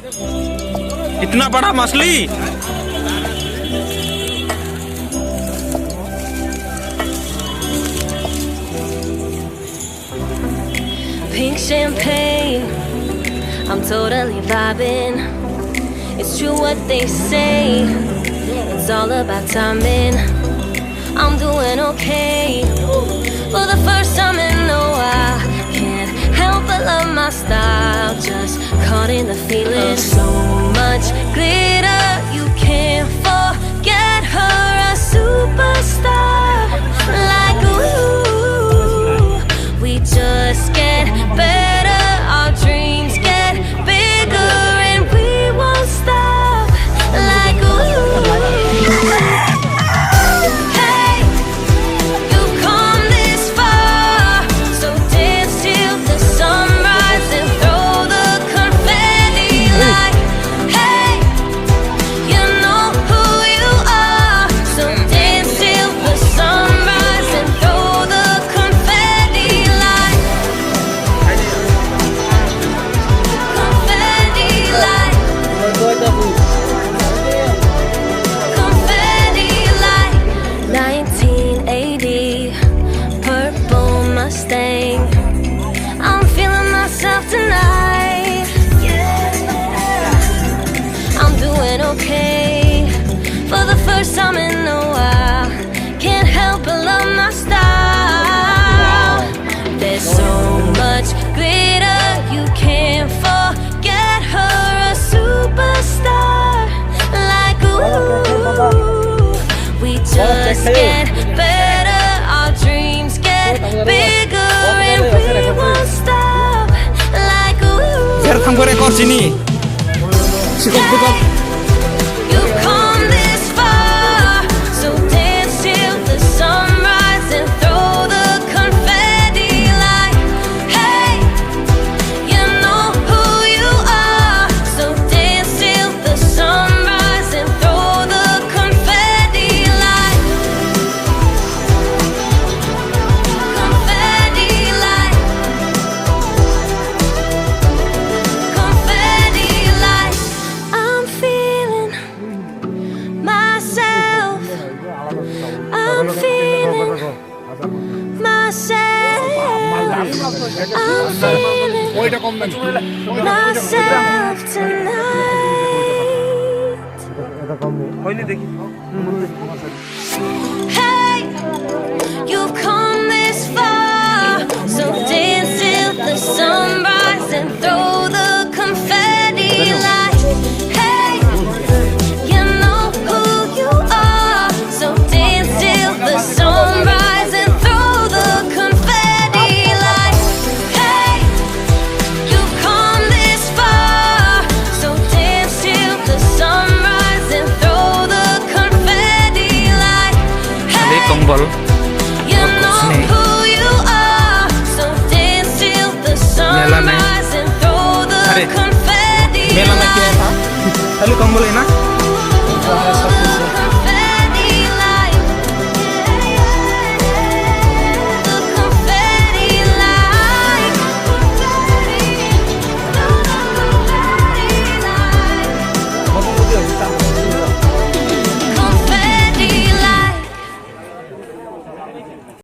इतना बड़ा मछली। Pink champagne, I'm totally vibing. It's true what they say, it's all about timing. I'm doing okay, for the first time in a while. Can't help but love my style, just caught in the feeling. So much glitter, you can't forget her, a superstar. Like ooh, we just get better, our dreams get bigger, and we won't stop. Like ooh, hey, you've come this far, so dance till the sunrise and throw the confetti. Like hey, you know who you are, so dance till the sunrise and throw the confetti. Like confetti, like confetti, like 1980 purple Mustang. I'm feeling myself tonight. Yeah, I'm doing okay, for the first time in a while. Can't help but love my style. There's so much glitter, you can't forget her, a superstar. Like ooh, we just get better, our dreams get bigger, and we won't stop. Like ooh, Tirtho ko rekor sini. Sikap sikap. you've come this far, so dance till the sunrise and throw the confetti. Like hey, you know who you are, so dance till the sunrise and throw the confetti. Like confetti, like confetti, like I'm feeling myself. I'm feeling myself. I'm feeling myself tonight. Hey, you've come this far, so dance till the sunrise and throw the confetti. Like hey, you know who you are, so dance till the sunrise and throw the confetti. Like hey, you've come this far, so dance till the sunrise and throw the confetti. Like Ini hey, tombol. you know who you are, so dance till the sunrise and throw the Are. confetti. Mela na Like kaya. Hali tombol ina.